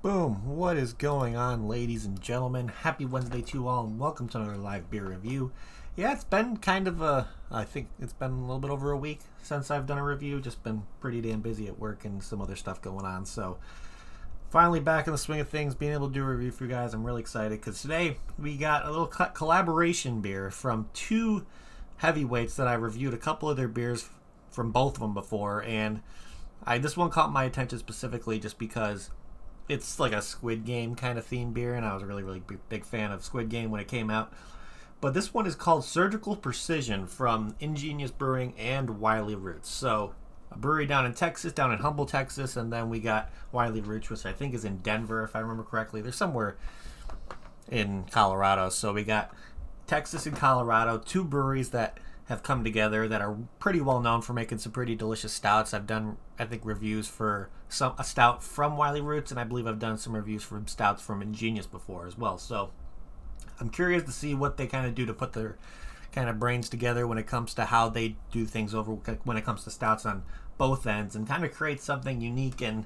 Boom! What is going on, ladies and gentlemen? Happy Wednesday to you all, and welcome to another live beer review. Yeah, it's been kind of I think it's been a little bit over a week since I've done a review. Just been pretty damn busy at work and some other stuff going on. So, finally back in the swing of things, being able to do a review for you guys. I'm really excited because today we got a little collaboration beer from two heavyweights that I reviewed a couple of their beers from both of them before, and this one caught my attention specifically just because it's like a Squid Game kind of theme beer, and I was a really big fan of Squid Game when it came out. But this one is called Surgical Precision from Ingenious Brewing and WIley Roots. So a brewery down in Texas, down in Humble, Texas, and then we got WIley Roots, which I think is in Denver, if I remember correctly. They're somewhere in Colorado. So we got Texas and Colorado, two breweries that have come together that are pretty well known for making some pretty delicious stouts. I've done, I think, reviews for a stout from WIley Roots, and I believe I've done some reviews for stouts from Ingenious before as well. So I'm curious to see what they kind of do to put their kind of brains together when it comes to how they do things over when it comes to stouts on both ends, and kind of create something unique and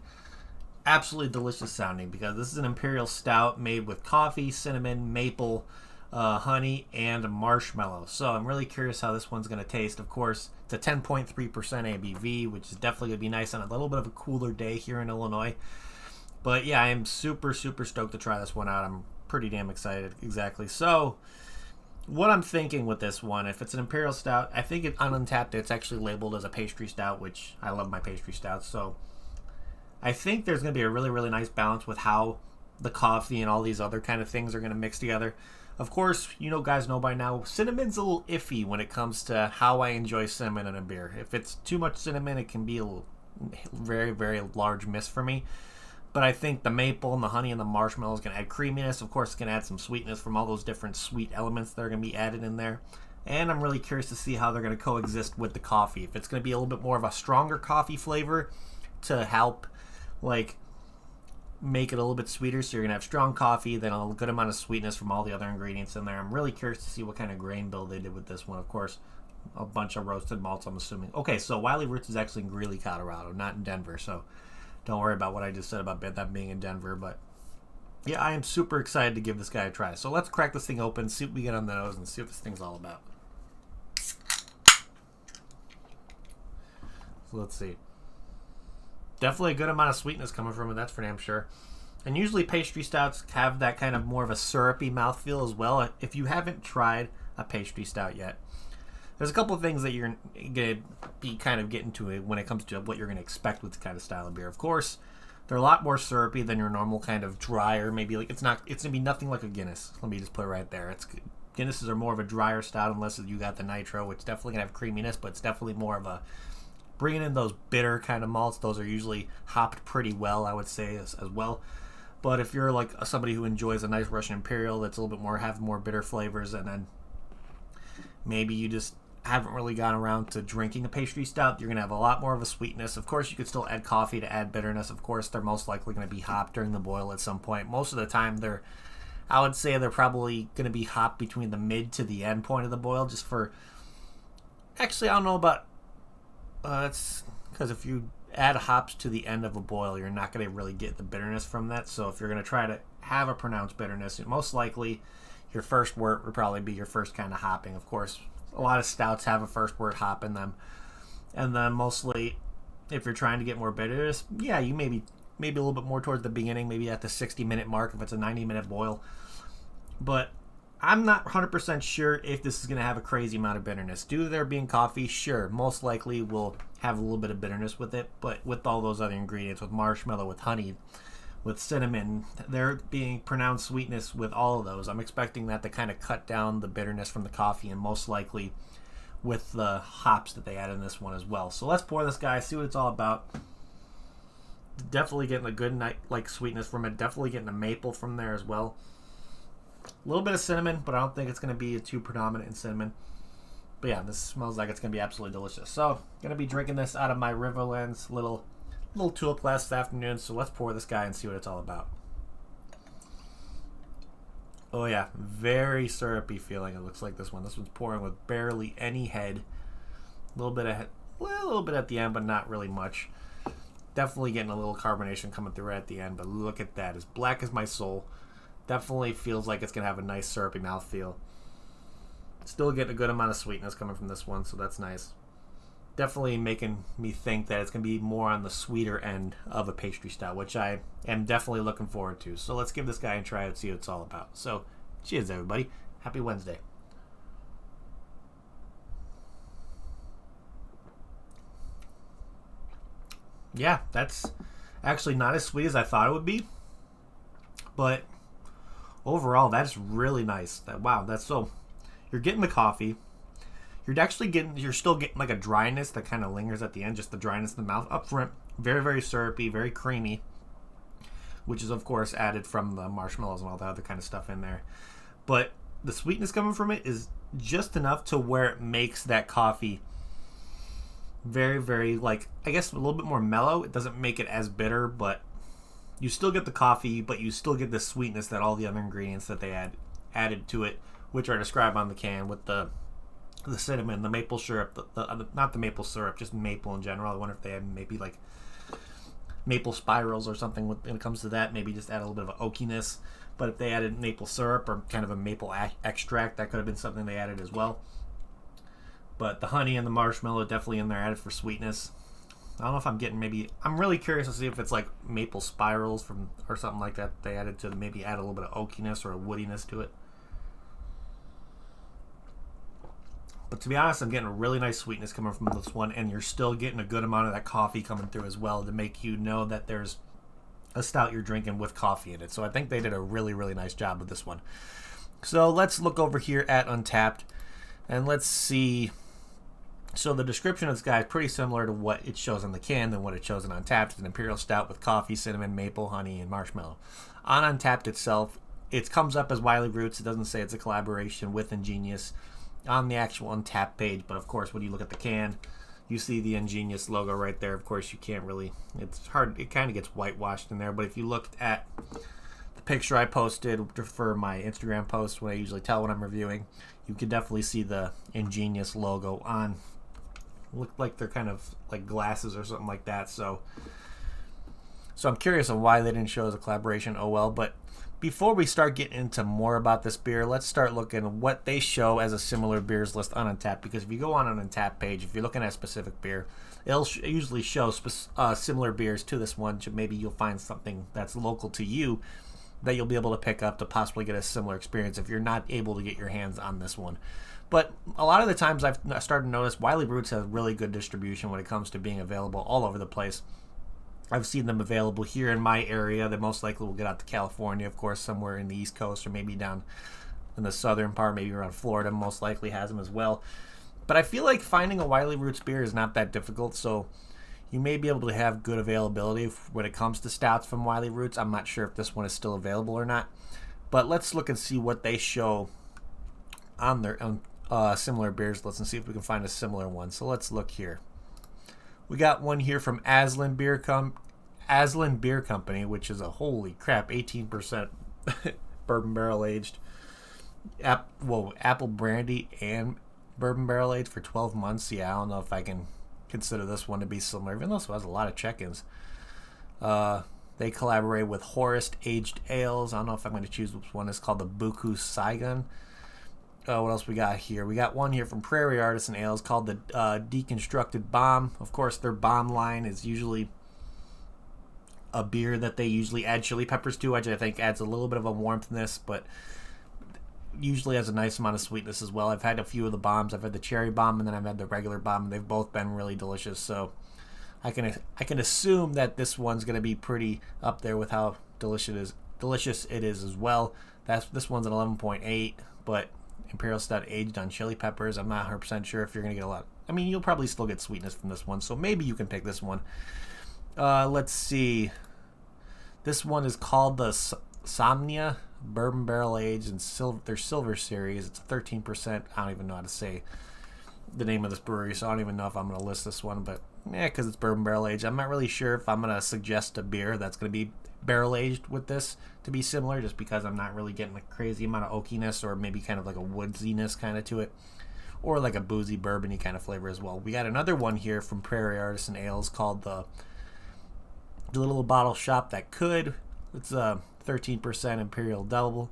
absolutely delicious sounding because this is an imperial stout made with coffee, cinnamon, maple, honey, and marshmallow. So I'm really curious how this one's going to taste. Of course, it's a 10.3% ABV, which is definitely going to be nice on a little bit of a cooler day here in Illinois. But yeah, I am super, super stoked to try this one out. I'm pretty damn excited. Exactly. So what I'm thinking with this one, if it's an imperial stout, I think on Untappd it's actually labeled as a pastry stout, which I love my pastry stouts. So I think there's going to be a really, really nice balance with how the coffee and all these other kind of things are going to mix together. Of course, guys know by now, cinnamon's a little iffy when it comes to how I enjoy cinnamon in a beer. If it's too much cinnamon, it can be a little, very, very large miss for me. But I think the maple and the honey and the marshmallow is going to add creaminess. Of course, it's going to add some sweetness from all those different sweet elements that are going to be added in there. And I'm really curious to see how they're going to coexist with the coffee. If it's going to be a little bit more of a stronger coffee flavor to help, make it a little bit sweeter. So you're going to have strong coffee, then a good amount of sweetness from all the other ingredients in there. I'm really curious to see what kind of grain bill they did with this one. Of course, a bunch of roasted malts, I'm assuming. Okay, so WIley Roots is actually in Greeley, Colorado, not in Denver. So don't worry about what I just said about that being in Denver, but yeah, I am super excited to give this guy a try. So let's crack this thing open, see what we get on the nose, and see what this thing's all about. So let's see. Definitely a good amount of sweetness coming from it, that's for damn sure. And usually pastry stouts have that kind of more of a syrupy mouthfeel as well. If you haven't tried a pastry stout yet, there's a couple of things that you're going to be kind of getting to when it comes to what you're going to expect with this kind of style of beer. Of course, they're a lot more syrupy than your normal kind of drier, maybe it's going to be nothing like a Guinness. Let me just put it right there. Guinnesses are more of a drier stout unless you got the nitro, which definitely going to have creaminess, but it's definitely more of a bringing in those bitter kind of malts. Those are usually hopped pretty well, I would say, as well. But if you're like somebody who enjoys a nice Russian Imperial that's a little bit more, have more bitter flavors, and then maybe you just haven't really gotten around to drinking a pastry stout, you're going to have a lot more of a sweetness. Of course, you could still add coffee to add bitterness. Of course, they're most likely going to be hopped during the boil at some point. Most of the time, I would say they're probably going to be hopped between the mid to the end point of the boil, just for, actually, I don't know about, it's because if you add hops to the end of a boil, you're not going to really get the bitterness from that. So if you're going to try to have a pronounced bitterness, most likely your first wort would probably be your first kind of hopping. Of course, a lot of stouts have a first wort hop in them. And then mostly, if you're trying to get more bitterness, yeah, you maybe a little bit more towards the beginning, maybe at the 60-minute mark if it's a 90-minute boil. But I'm not 100% sure if this is going to have a crazy amount of bitterness. Due to there being coffee, sure, most likely will have a little bit of bitterness with it. But with all those other ingredients, with marshmallow, with honey, with cinnamon, there being pronounced sweetness with all of those, I'm expecting that to kind of cut down the bitterness from the coffee, and most likely with the hops that they add in this one as well. So let's pour this guy, see what it's all about. Definitely getting a good sweetness from it. Definitely getting a maple from there as well. A little bit of cinnamon, but I don't think it's going to be too predominant in cinnamon. But yeah, this smells like it's going to be absolutely delicious. So, going to be drinking this out of my Riverlands little tulip glass this afternoon. So let's pour this guy and see what it's all about. Oh yeah, very syrupy feeling. It looks like this one. This one's pouring with barely any head. A little bit at the end, but not really much. Definitely getting a little carbonation coming through right at the end. But look at that, as black as my soul. Definitely feels like it's going to have a nice syrupy mouthfeel. Still getting a good amount of sweetness coming from this one, so that's nice. Definitely making me think that it's going to be more on the sweeter end of a pastry stout, which I am definitely looking forward to. So let's give this guy a try and see what it's all about. So, cheers everybody. Happy Wednesday. Yeah, that's actually not as sweet as I thought it would be. But overall, that's really nice. You're getting the coffee. You're still getting like a dryness that kind of lingers at the end, just the dryness in the mouth. Up front, very, very syrupy, very creamy, which is, of course, added from the marshmallows and all that other kind of stuff in there. But the sweetness coming from it is just enough to where it makes that coffee very, very, I guess a little bit more mellow. It doesn't make it as bitter, but you still get the coffee, but you still get the sweetness that all the other ingredients that they added to it, which are described on the can with the cinnamon, the maple syrup, not the maple syrup, just maple in general. I wonder if they had maybe maple spirals or something when it comes to that. Maybe just add a little bit of oakiness. But if they added maple syrup or kind of a maple extract, that could have been something they added as well. But the honey and the marshmallow definitely in there added for sweetness. I don't know if I'm getting I'm really curious to see if it's like maple spirals from or something like that they added to maybe add a little bit of oakiness or a woodiness to it. But to be honest, I'm getting a really nice sweetness coming from this one, and you're still getting a good amount of that coffee coming through as well to make you know that there's a stout you're drinking with coffee in it. So I think they did a really, really nice job with this one. So let's look over here at Untappd, and let's see. So the description of this guy is pretty similar to what it shows on the can than what it shows in Untappd. It's an imperial stout with coffee, cinnamon, maple, honey, and marshmallow. On Untappd itself, it comes up as WIley Roots. It doesn't say it's a collaboration with Ingenious on the actual Untappd page, but of course when you look at the can, you see the Ingenious logo right there. Of course you can't really, it's hard, it kind of gets whitewashed in there, but if you looked at the picture I posted for my Instagram post, when I usually tell when I'm reviewing, you could definitely see the Ingenious logo on, look like they're kind of like glasses or something like that. So I'm curious of why they didn't show as a collaboration. Oh well. But before we start getting into more about this beer, let's start looking at what they show as a similar beers list on Untappd. Because if you go on an Untappd page, if you're looking at a specific beer, it'll usually show similar beers to this one. So maybe you'll find something that's local to you that you'll be able to pick up to possibly get a similar experience if you're not able to get your hands on this one. But a lot of the times I've started to notice WIley Roots has really good distribution when it comes to being available all over the place. I've seen them available here in my area. They most likely will get out to California, of course, somewhere in the East Coast, or maybe down in the southern part, maybe around Florida, most likely has them as well. But I feel like finding a WIley Roots beer is not that difficult, so you may be able to have good availability when it comes to stouts from WIley Roots. I'm not sure if this one is still available or not. But let's look and see what they show on their similar beers list and see if we can find a similar one. So let's look here. We got one here from Aslan Beer Company, which is a holy crap 18% bourbon barrel aged, apple brandy and bourbon barrel aged for 12 months. Yeah, I don't know if I can consider this one to be similar, even though it has a lot of check-ins. They collaborate with Horist Aged Ales. I don't know if I'm going to choose which one. It's called the Buku Saigon. What else we got here? We got one here from Prairie Artisan Ales called the Deconstructed Bomb. Of course, their bomb line is usually a beer that they usually add chili peppers to, which I think adds a little bit of a warmthness, but usually has a nice amount of sweetness as well. I've had a few of the bombs. I've had the cherry bomb, and then I've had the regular bomb, and they've both been really delicious. So I can assume that this one's going to be pretty up there with how delicious it is as well. This one's an 11.8, but Imperial Stout aged on chili peppers. I'm not 100% sure if you're going to get a lot. I mean, you'll probably still get sweetness from this one, so maybe you can pick this one. Let's see. This one is called the Somnia Bourbon Barrel Aged and their Silver Series. It's 13%. I don't even know how to say the name of this brewery, so I don't even know if I'm going to list this one, but because it's bourbon barrel aged, I'm not really sure if I'm going to suggest a beer that's going to be barrel aged with this to be similar, just because I'm not really getting a crazy amount of oakiness or maybe kind of like a woodsiness kind of to it, or like a boozy bourbony kind of flavor as well. We got another one here from Prairie Artisan Ales called the Little Bottle Shop That Could. It's a 13% Imperial Double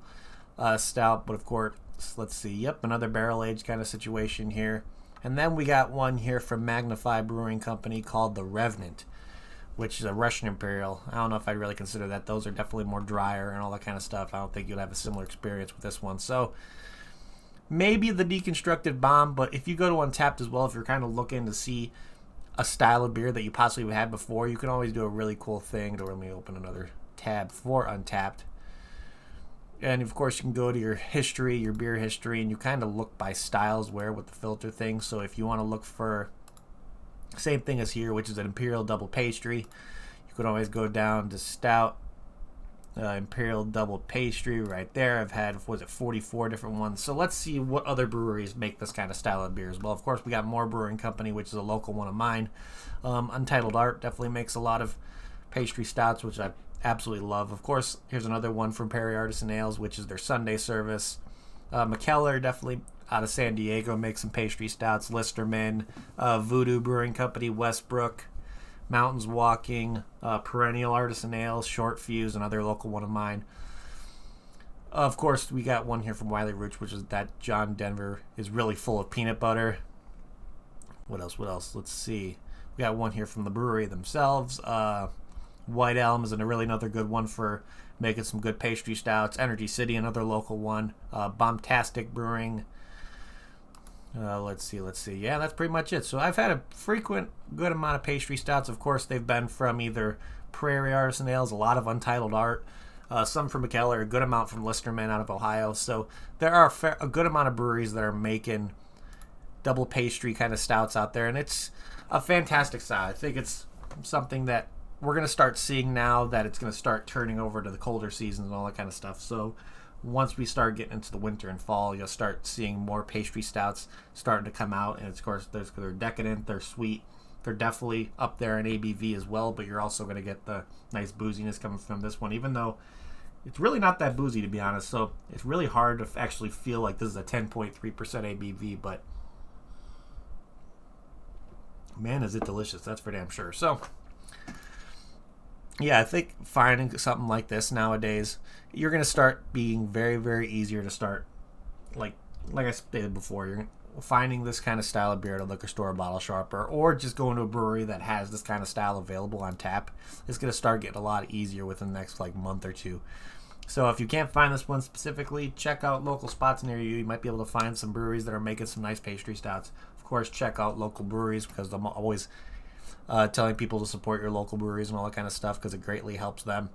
Stout, but of course, let's see. Yep, another barrel aged kind of situation here. And then we got one here from Magnify Brewing Company called the Revenant, which is a Russian Imperial. I don't know if I'd really consider that. Those are definitely more drier and all that kind of stuff. I don't think you'll have a similar experience with this one. So maybe the Deconstructed Bomb, but if you go to Untappd as well, if you're kind of looking to see a style of beer that you possibly had before, you can always do a really cool thing. Let me open another tab for Untappd. And of course, you can go to your history, your beer history, and you kind of look by styles where with the filter thing. So if you want to look for same thing as here, which is an Imperial Double Pastry, you could always go down to Stout, Imperial Double Pastry right there. I've had, 44 different ones. So let's see what other breweries make this kind of style of beers. Well, of course, we got Moore Brewing Company, which is a local one of mine. Untitled Art definitely makes a lot of pastry stouts, which I absolutely love. Of course, here's another one from Prairie Artisan Ales, which is their Sunday service. McKellar, definitely out of San Diego, makes some pastry stouts. Listerman, Voodoo Brewing Company, Westbrook, Mountains Walking, Perennial Artisan Ales, Short Fuse, another local one of mine. Of course, we got one here from WIley Roots, which is that John Denver is really full of peanut butter. What else? Let's see. We got one here from the brewery themselves. White Elm is really another good one for making some good pastry stouts. Energy City, another local one. Bombastic Brewing. Let's see. Yeah, that's pretty much it. So I've had a good amount of pastry stouts. Of course, they've been from either Prairie Artisan Ales, a lot of Untitled Art, some from McKellar, a good amount from Listerman out of Ohio. So there are a good amount of breweries that are making double pastry kind of stouts out there, and it's a fantastic style. I think it's something that we're going to start seeing now that it's going to start turning over to the colder seasons and all that kind of stuff. So once we start getting into the winter and fall, you'll start seeing more pastry stouts starting to come out. And of course, they're decadent, they're sweet, they're definitely up there in ABV as well, but you're also going to get the nice booziness coming from this one, even though it's really not that boozy, to be honest. So it's really hard to actually feel like this is a 10.3% ABV, but man, is it delicious. That's for damn sure. So yeah, I think finding something like this nowadays, you're going to start being very, very easier to start. Like I stated before, you're finding this kind of style of beer at a liquor store, a bottle shop, or just going to a brewery that has this kind of style available on tap. It's going to start getting a lot easier within the next month or two. So if you can't find this one specifically, check out local spots near you. You might be able to find some breweries that are making some nice pastry stouts. Of course, check out local breweries, because I'm always telling people to support your local breweries and all that kind of stuff, because it greatly helps them.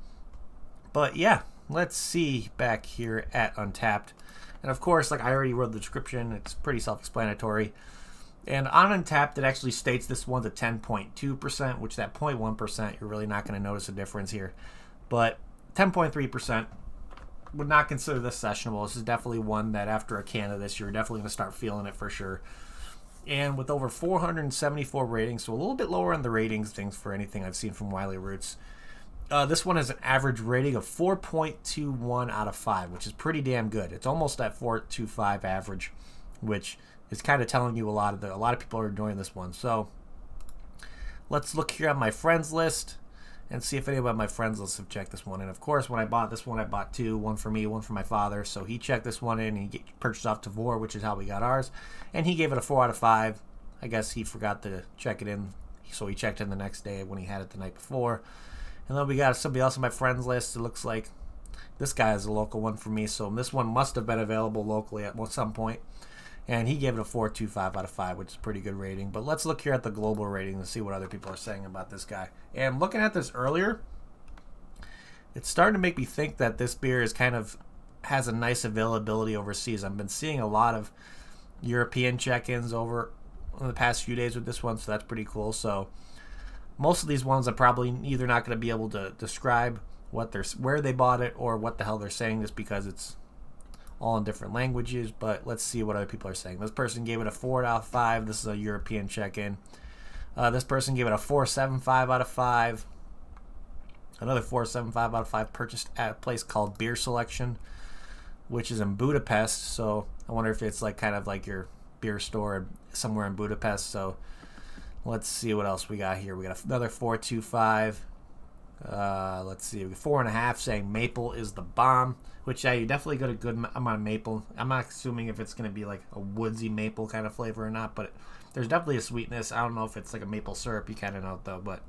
But yeah, let's see back here at Untapped. And of course, like I already wrote the description, it's pretty self-explanatory. And on Untapped, it actually states this one's a 10.2%, which that 0.1%, you're really not going to notice a difference here. But 10.3%, would not consider this sessionable. This is definitely one that after a can of this, you're definitely going to start feeling it for sure. And with over 474 ratings, so a little bit lower on the ratings things for anything I've seen from WIley Roots. This one has an average rating of 4.21 out of 5, which is pretty damn good. It's almost at 4.25 average, which is kind of telling you a lot of people are enjoying this one. So let's look here on my friends list and see if anybody on my friends list have checked this one. And of course, when I bought this one, I bought two, one for me, one for my father. So he checked this one in, and he purchased off Tavor, which is how we got ours. And he gave it a 4 out of 5. I guess he forgot to check it in, so he checked in the next day when he had it the night before. And then we got somebody else on my friends list. It looks like this guy is a local one for me, so this one must have been available locally at some point. And he gave it a 4.25 out of 5, which is a pretty good rating. But let's look here at the global rating and see what other people are saying about this guy. And looking at this earlier, it's starting to make me think that this beer is has a nice availability overseas. I've been seeing a lot of European check-ins over in the past few days with this one, so that's pretty cool. So most of these ones I'm probably either not going to be able to describe where they bought it or what the hell they're saying, just because it's all in different languages. But let's see what other people are saying. This person gave it a 4 out of 5. This is a European check-in. This person gave it a 4.75 out of 5. Another 4.75 out of 5 purchased at a place called Beer Selection, which is in Budapest. So I wonder if it's kind of like your beer store somewhere in Budapest. So let's see what else we got here. We got another 4.25. Let's see, 4.5 saying maple is the bomb, which you definitely got a good amount of maple. I'm not assuming if it's going to be like a woodsy maple kind of flavor or not, but there's definitely a sweetness. I don't know if it's like a maple syrup, you kind of know though, but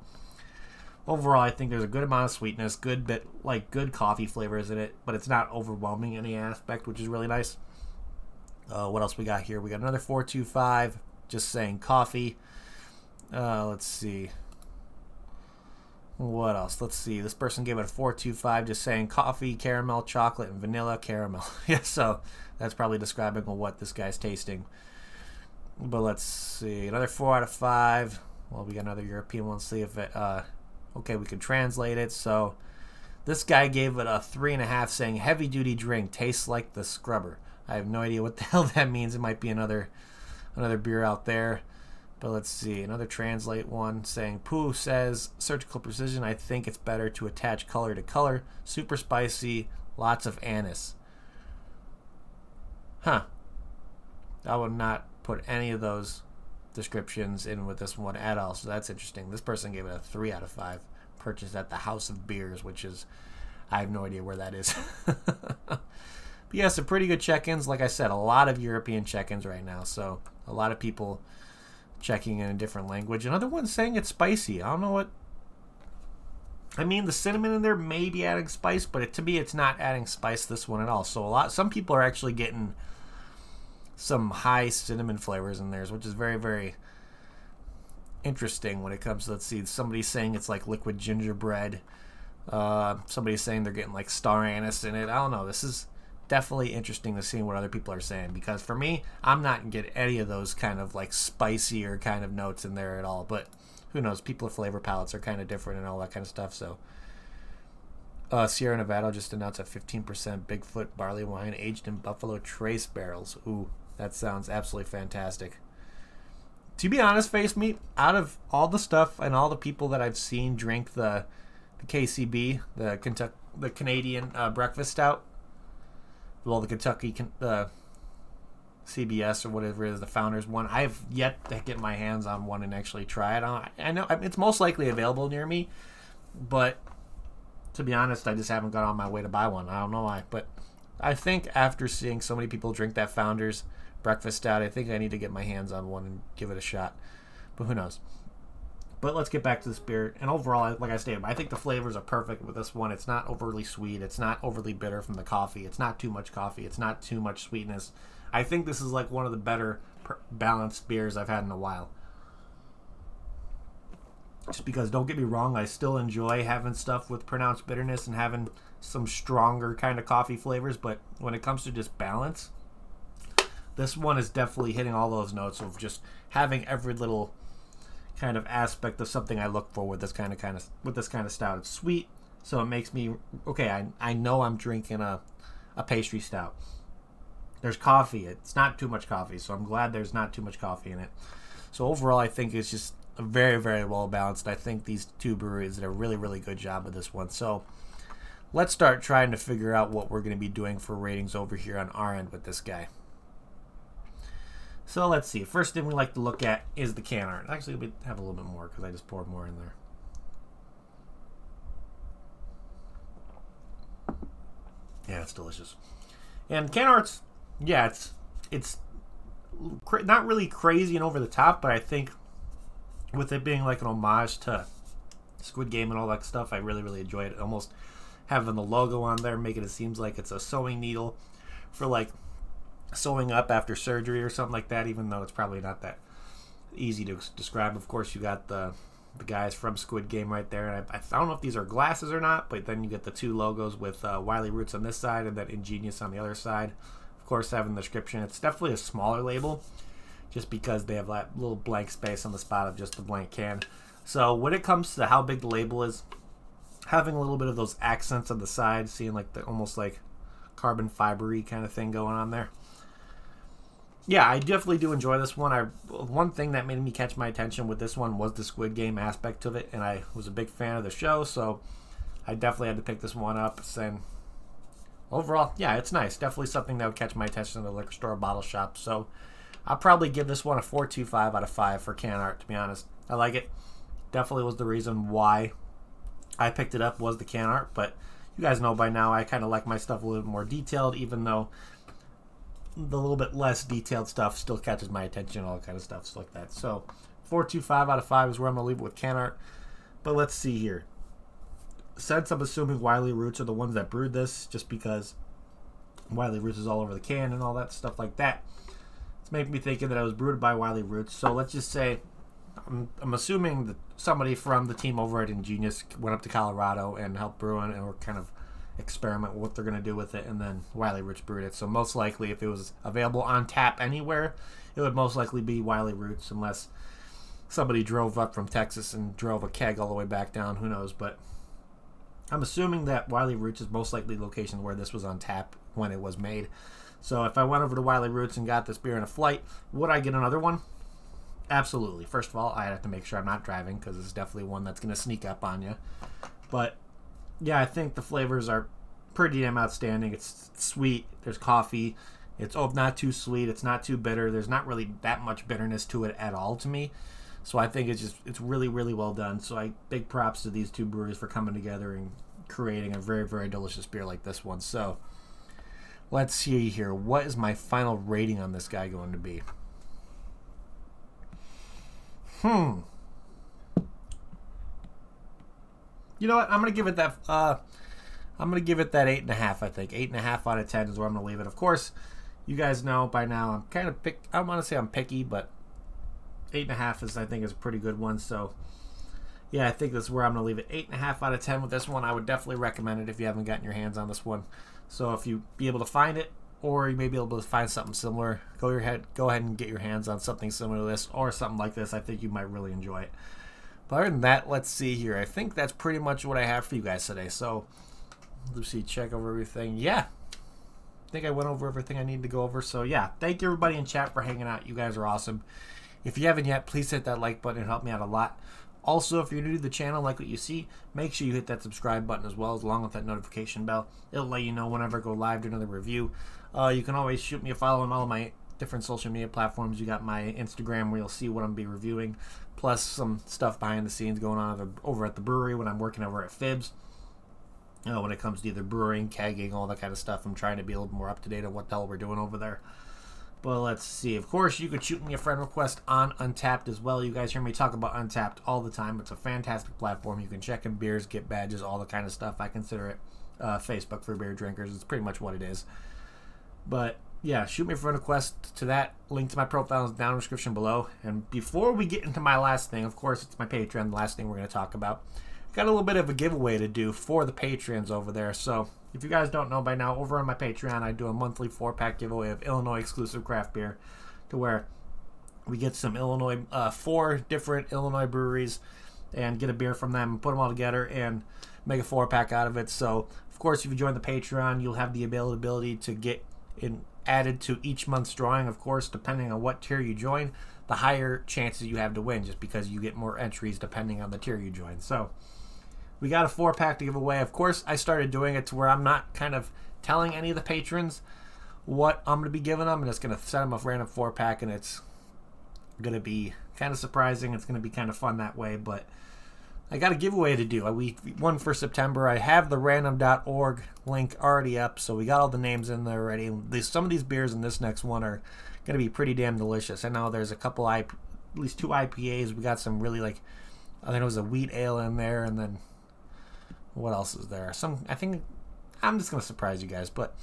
overall I think there's a good amount of sweetness, good coffee flavors in it, but it's not overwhelming in any aspect, which is really nice. What else we got here? We got another 4.25 just saying coffee. Let's see. What else? Let's see. This person gave it a 4.25 just saying coffee, caramel, chocolate, and vanilla caramel. Yeah, so that's probably describing what this guy's tasting. But let's see. Another 4 out of 5. Well, we got another European one. Let's see if it... okay, we can translate it. So this guy gave it a 3.5 saying heavy-duty drink, tastes like the scrubber. I have no idea what the hell that means. It might be another beer out there. But let's see, another translate one saying, Pooh says, surgical precision, I think it's better to attach color to color. Super spicy, lots of anise. Huh. I would not put any of those descriptions in with this one at all, so that's interesting. This person gave it a 3 out of 5. Purchased at the House of Beers, which is, I have no idea where that is. But yeah, some pretty good check-ins. Like I said, a lot of European check-ins right now, so a lot of people checking in a different language. Another one saying it's spicy. I don't know what... I mean, the cinnamon in there may be adding spice, but to me, it's not adding spice, this one, at all. So some people are actually getting some high cinnamon flavors in theirs, which is very, very interesting when it comes to, let's see, somebody's saying it's like liquid gingerbread. Somebody's saying they're getting like star anise in it. I don't know. This is definitely interesting to see what other people are saying, because for me, I'm not getting any of those kind of like spicier kind of notes in there at all. But who knows? People's flavor palettes are kind of different and all that kind of stuff. So Sierra Nevada just announced a 15% Bigfoot barley wine aged in Buffalo Trace barrels. Ooh, that sounds absolutely fantastic. To be honest, Face Meat, out of all the stuff and all the people that I've seen drink the KCB, the Canadian breakfast stout, well, the Kentucky CBS or whatever it is, the Founders one, I have yet to get my hands on one and actually try it. I know it's most likely available near me, but to be honest, I just haven't got on my way to buy one. I don't know why, but I think after seeing so many people drink that Founders breakfast stout, I think I need to get my hands on one and give it a shot. But who knows? But let's get back to this beer. And overall, like I stated, I think the flavors are perfect with this one. It's not overly sweet. It's not overly bitter from the coffee. It's not too much coffee. It's not too much sweetness. I think this is like one of the better balanced beers I've had in a while. Just because, don't get me wrong, I still enjoy having stuff with pronounced bitterness and having some stronger kind of coffee flavors. But when it comes to just balance, this one is definitely hitting all those notes of just having every little kind of aspect of something I look for with this kind of stout. It's sweet, so it makes me okay. I know I'm drinking a pastry stout. There's coffee. It's not too much coffee, so I'm glad there's not too much coffee in it. So overall, I think it's just a very, very well balanced. I think these two breweries did a really, really good job of this one. So let's start trying to figure out what we're going to be doing for ratings over here on our end with this guy. So let's see. First thing we like to look at is the can art. Actually, we have a little bit more because I just poured more in there. Yeah, it's delicious. And can art's, yeah, it's not really crazy and over the top, but I think with it being like an homage to Squid Game and all that stuff, I really, really enjoy it. Almost having the logo on there, making it seems like it's a sewing needle for like sewing up after surgery or something like that, even though it's probably not that easy to describe. Of course, you got the guys from Squid Game right there, and I don't know if these are glasses or not, but then you get the two logos with WIley Roots on this side and then Ingenious on the other side. Of course, having the description. It's definitely a smaller label just because they have that little blank space on the spot of just the blank can. So when it comes to how big the label is, having a little bit of those accents on the side, seeing like the almost like carbon fiber-y kind of thing going on there. Yeah, I definitely do enjoy this one. One thing that made me catch my attention with this one was the Squid Game aspect of it, and I was a big fan of the show, so I definitely had to pick this one up. And overall, yeah, it's nice. Definitely something that would catch my attention in the liquor store or bottle shop. So I'll probably give this one a 4.25 out of 5 for can art, to be honest. I like it. Definitely was the reason why I picked it up was the can art, but you guys know by now I kind of like my stuff a little bit more detailed, even though the little bit less detailed stuff still catches my attention, all that kind of stuff like that. So 4.25 out of 5 is where I'm going to leave it with can art. But let's see here. Since I'm assuming WIley Roots are the ones that brewed this, just because WIley Roots is all over the can and all that stuff like that, it's making me thinking that it was brewed by WIley Roots. So let's just say I'm assuming that somebody from the team over at Ingenious went up to Colorado and helped Brewing and were kind of experiment with what they're going to do with it, and then WIley Roots brewed it. So most likely, if it was available on tap anywhere, it would most likely be WIley Roots, unless somebody drove up from Texas and drove a keg all the way back down. Who knows? But I'm assuming that WIley Roots is most likely the location where this was on tap when it was made. So if I went over to WIley Roots and got this beer in a flight, would I get another one? Absolutely. First of all, I have to make sure I'm not driving, because it's definitely one that's going to sneak up on you. But yeah, I think the flavors are pretty damn outstanding. It's sweet. There's coffee. It's not too sweet. It's not too bitter. There's not really that much bitterness to it at all to me. So I think it's really, really well done. So big props to these two breweries for coming together and creating a very, very delicious beer like this one. So let's see here. What is my final rating on this guy going to be? You know what? I'm gonna give it that. I'm gonna give it that 8.5. I think 8.5 out of 10 is where I'm gonna leave it. Of course, you guys know by now I'm kind of I don't want to say I'm picky, but 8.5 is I think is a pretty good one. So yeah, I think that's where I'm gonna leave it. 8.5 out of 10 with this one. I would definitely recommend it if you haven't gotten your hands on this one. So if you be able to find it, or you may be able to find something similar, go ahead and get your hands on something similar to this or something like this. I think you might really enjoy it. But other than that, let's see here. I think that's pretty much what I have for you guys today. So let's see, check over everything. Yeah, I think I went over everything I need to go over. So yeah, thank you everybody in chat for hanging out. You guys are awesome. If you haven't yet, please hit that like button. It helped me out a lot. Also, if you're new to the channel, like what you see, make sure you hit that subscribe button as well, along with that notification bell. It'll let you know whenever I go live to another review. You can always shoot me a follow on all of my different social media platforms. You got my Instagram where you'll see what I'm be reviewing, plus some stuff behind the scenes going on over at the brewery when I'm working over at Fibs. When it comes to either brewing, kegging, all that kind of stuff, I'm trying to be a little more up to date on what the hell we're doing over there. But let's see. Of course, you could shoot me a friend request on Untapped as well. You guys hear me talk about Untapped all the time. It's a fantastic platform. You can check in beers, get badges, all the kind of stuff. I consider it Facebook for beer drinkers. It's pretty much what it is. But yeah, shoot me a friend request to that. Link to my profile is down in the description below. And before we get into my last thing, of course, it's my Patreon, the last thing we're going to talk about. Got a little bit of a giveaway to do for the Patreons over there. So if you guys don't know by now, over on my Patreon, I do a monthly 4-pack giveaway of Illinois exclusive craft beer, to where we get some 4 different Illinois breweries and get a beer from them, put them all together, and make a 4-pack out of it. So of course, if you join the Patreon, you'll have the availability to get added to each month's drawing. Of course, depending on what tier you join, the higher chances you have to win, just because you get more entries depending on the tier you join. So we got a 4-pack to give away. Of course, I started doing it to where I'm not kind of telling any of the patrons what I'm going to be giving them. I'm just going to send them a random 4-pack, and it's going to be kind of surprising. It's going to be kind of fun that way, but I got a giveaway to do. We won for September. I have the random.org link already up, so we got all the names in there already. Some of these beers in this next one are going to be pretty damn delicious. I know there's a couple, at least 2 IPAs. We got some really, I think it was a wheat ale in there, and then what else is there? I think I'm just going to surprise you guys, but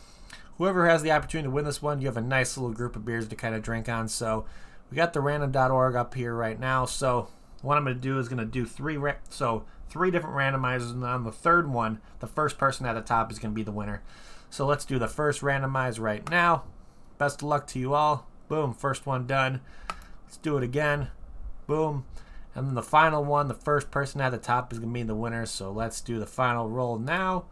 whoever has the opportunity to win this one, you have a nice little group of beers to kind of drink on. So we got the random.org up here right now. So what I'm going to do is going to do 3 different randomizers, and on the third one, the first person at the top is going to be the winner. So let's do the first randomize right now. Best of luck to you all. Boom, first one done. Let's do it again. Boom. And then the final one, the first person at the top is going to be the winner. So let's do the final roll now.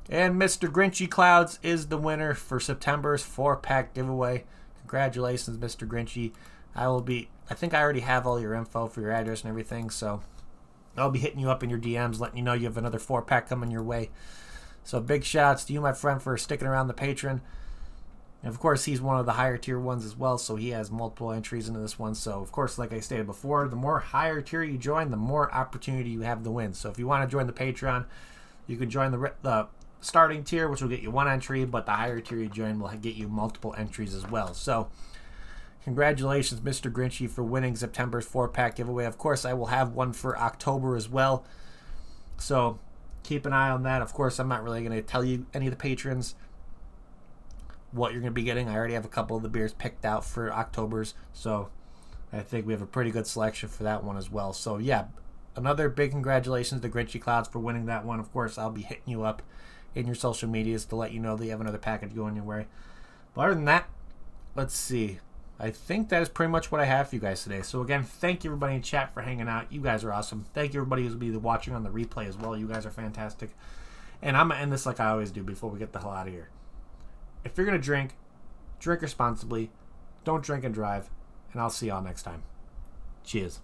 And Mr. Grinchy Clouds is the winner for September's 4-pack giveaway. Congratulations, Mr. Grinchy. I think I already have all your info for your address and everything. So I'll be hitting you up in your DMs, letting you know you have another 4-pack coming your way. So big shouts to you, my friend, for sticking around the Patreon. And of course, he's one of the higher tier ones as well, so he has multiple entries into this one. So of course, like I stated before, the more higher tier you join, the more opportunity you have to win. So if you want to join the Patreon, you can join the starting tier, which will get you 1 entry, but the higher tier you join will get you multiple entries as well. So congratulations, Mr. Grinchy, for winning September's 4-pack giveaway. Of course, I will have one for October as well. So keep an eye on that. Of course, I'm not really going to tell you, any of the patrons, what you're going to be getting. I already have a couple of the beers picked out for October's, so I think we have a pretty good selection for that one as well. So yeah, another big congratulations to Grinchy Clouds for winning that one. Of course, I'll be hitting you up in your social medias to let you know that you have another package going your way. But other than that, let's see. I think that is pretty much what I have for you guys today. So again, thank you everybody in chat for hanging out. You guys are awesome. Thank you everybody who's be watching on the replay as well. You guys are fantastic. And I'm going to end this like I always do before we get the hell out of here. If you're going to drink responsibly. Don't drink and drive. And I'll see y'all next time. Cheers.